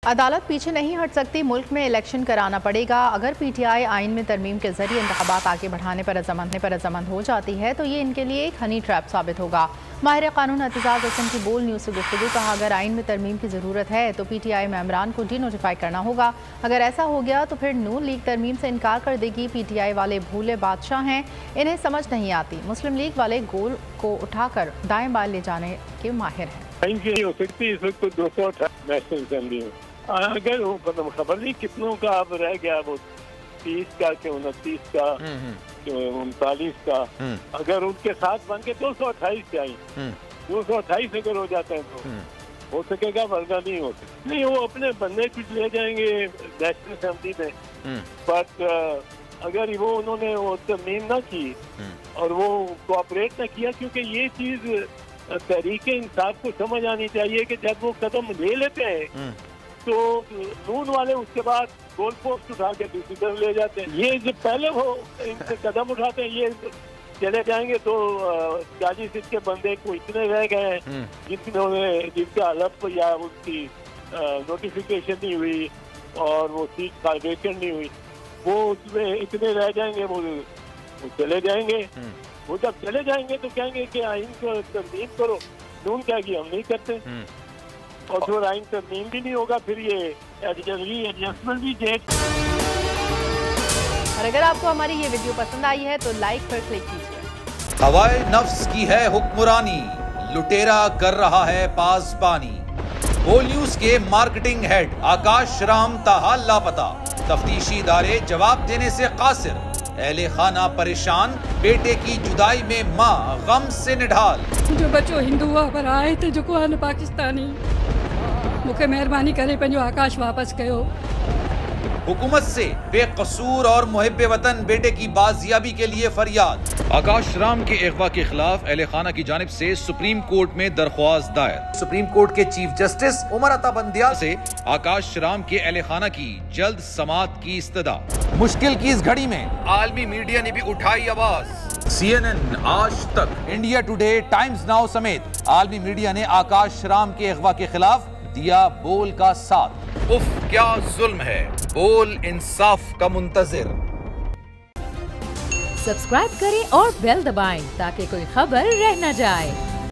अदालत पीछे नहीं हट सकती, मुल्क में इलेक्शन कराना पड़ेगा। अगर पीटीआई आइन में तरमीम के जरिए इंतखाबात आगे बढ़ाने पर रजामंद हो जाती है तो ये इनके लिए एक हनी ट्रैप साबित होगा। माहिर कानून एतजाज हसन की बोल न्यूज़ से गुफ्तगू कहा, अगर आइन में तरमीम की ज़रूरत है तो पीटीआई मेंबरान को डी नोटिफाई करना होगा। अगर ऐसा हो गया तो फिर नून लीग तरमीम से इनकार कर देगी। पीटीआई वाले भूले बादशाह हैं, इन्हें समझ नहीं आती। मुस्लिम लीग वाले गोल को उठाकर दाएं बाएं ले जाने के माहिर हैं। हो सकती इस वक्त 218 नेशनल असेंबली में, अगर खबर नहीं कितनों का अब रह गया, वो 30 का कि 29 का 39 का, अगर उनके साथ बन के 228 से आई, 228 अगर हो जाते हैं तो हो सकेगा, वरना नहीं हो सकता। नहीं, वो अपने बंदे कुछ ले जाएंगे नेशनल असेंबली में, बट अगर वो उन्होंने वो तरमीम ना की और वो कोऑपरेट ना किया, क्योंकि ये चीज तहरीक इंसाफ को समझ आनी चाहिए कि जब वो कदम ले लेते हैं तो नून वाले उसके बाद गोल पोस्ट उठा के दूसरी तरफ ले जाते हैं। ये जो पहले वो इनसे कदम उठाते हैं, ये चले जाएंगे तो 40 सीट के बंदे को इतने रह गए हैं जिनका हलफ या उसकी नोटिफिकेशन नहीं हुई और वो सीट का वेकेंट नहीं हुई, वो उसमें इतने रह जाएंगे, वो चले जाएंगे। वो जब चले जाएंगे तो कहेंगे कि आइन को तरमीम करो। नून क्या कि हम नहीं करते, और फिर आइन तरमीम भी नहीं होगा, फिर ये एडजस्टमेंट भी डेट। और अगर आपको हमारी ये वीडियो पसंद आई है तो लाइक पर क्लिक कीजिए। हवाए नफ्स की है हुक्मरानी, लुटेरा कर रहा है पासबानी। बोल न्यूज के मार्केटिंग हेड आकाश राम ताहा लापता, तफ्तीशी इदारे जवाब देने से कासिर। अहले खाना परेशान, बेटे की जुदाई में माँ गम से निढाल। जो बच्चो हिंदू पर आए थे जो को पाकिस्तानी, मुझे मेहरबानी करे पंहिंजो आकाश वापस कयो। हुकूमत से बेकसूर और मुहिब्बे वतन बेटे की बाजियाबी के लिए फरियाद। आकाश राम के अगवा के खिलाफ अहले खाना की जानिब से सुप्रीम कोर्ट में दरख्वास्त दायर। सुप्रीम कोर्ट के चीफ जस्टिस उमर अता बंदियाल से आकाश राम के अहले खाना की जल्द समाअत की इस्तदा। मुश्किल की इस घड़ी में आलमी मीडिया ने भी उठाई आवाज। CNN, आज तक, इंडिया टुडे, टाइम्स नाउ समेत आलमी मीडिया ने आकाश राम के अगवा के खिलाफ दिया बोल का साथ। उफ क्या जुल्म है, बोल इंसाफ का मुंतजिर। सब्सक्राइब करें और बेल दबाएं ताकि कोई खबर रह न जाए।